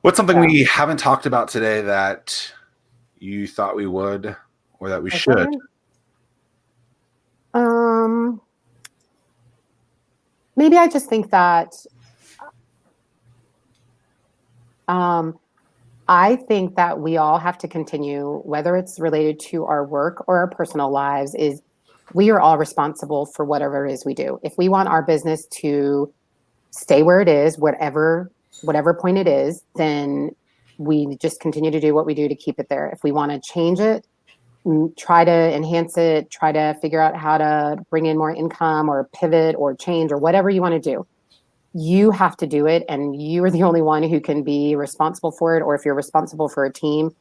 What's something Yeah. we haven't talked about today that you thought we would or that we should? Maybe I just think that I think that we all have to continue, whether it's related to our work or our personal lives, is we are all responsible for whatever it is we do. If we want our business to stay where it is, whatever point it is, then we just continue to do what we do to keep it there. If we want to change it, try to enhance it, try to figure out how to bring in more income or pivot or change or whatever you want to do, you have to do it, and you are the only one who can be responsible for it. Or if you're responsible for a team,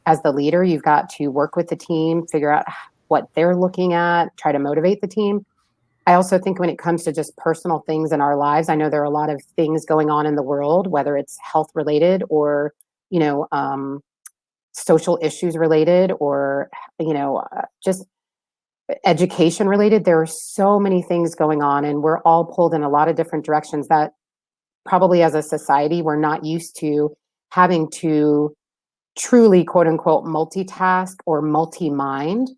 as the leader, you've got to work with the team, figure out what they're looking at, try to motivate the team. I also think when it comes to just personal things in our lives, I know there are a lot of things going on in the world, whether it's health related or, social issues related or, just education related. There are so many things going on, and we're all pulled in a lot of different directions that probably as a society, we're not used to having to truly, quote unquote, multitask or multi-mind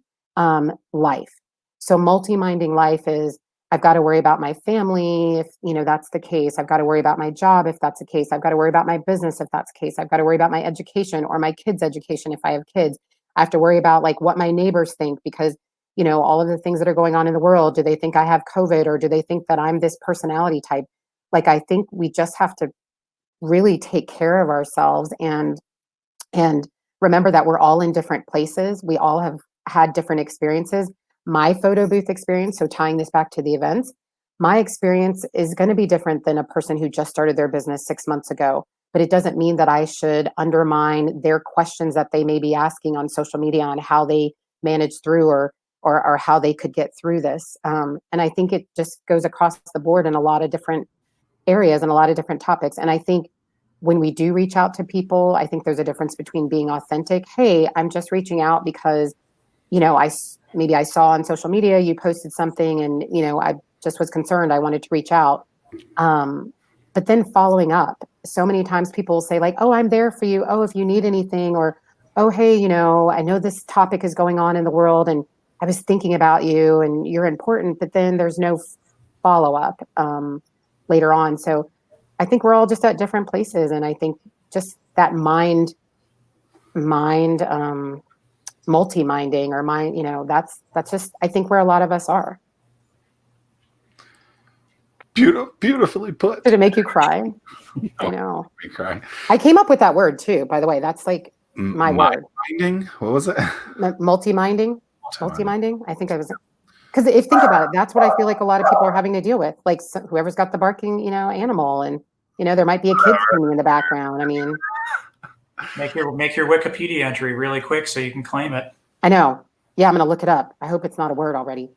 life. So multi-minding life is, I've got to worry about my family if that's the case. I've got to worry about my job if that's the case. I've got to worry about my business if that's the case. I've got to worry about my education or my kids' education if I have kids. I have to worry about like what my neighbors think because all of the things that are going on in the world. Do they think I have COVID or do they think that I'm this personality type? Like, I think we just have to really take care of ourselves and remember that we're all in different places. We all have had different experiences. My photo booth experience, so tying this back to the events, my experience is going to be different than a person who just started their business 6 months ago. But it doesn't mean that I should undermine their questions that they may be asking on social media on how they manage through or how they could get through this. And I think it just goes across the board in a lot of different areas and a lot of different topics. And I think when we do reach out to people, I think there's a difference between being authentic. Hey, I'm just reaching out because, maybe I saw on social media you posted something and, I just was concerned. I wanted to reach out. But then following up, so many times people will say like, oh, I'm there for you. Oh, if you need anything, or, oh, hey, I know this topic is going on in the world and I was thinking about you and you're important, but then there's no follow up later on. So I think we're all just at different places. And I think just that mind multi-minding or mind, that's just, I think where a lot of us are. Beautifully put. Did it make you cry? I know. Make me cry. I came up with that word too, by the way. That's like my word. Minding? What was it? Multi-minding? Multi-minding? I think I was, because if think about it, that's what I feel like a lot of people are having to deal with. Like whoever's got the barking, animal, and there might be a kid screaming in the background. I mean, make your Wikipedia entry really quick so you can claim it. I know. Yeah, I'm gonna look it up. I hope it's not a word already.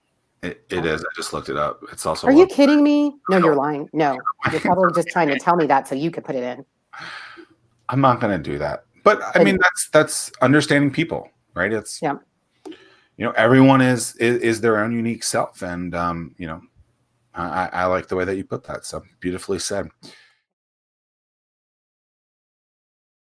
It is. I just looked it up. It's also. Are you kidding me? No, you're lying. No, you're probably just trying to tell me that so you could put it in. I'm not going to do that. But I mean, that's understanding people, right? It's everyone is their own unique self, and I like the way that you put that. So beautifully said.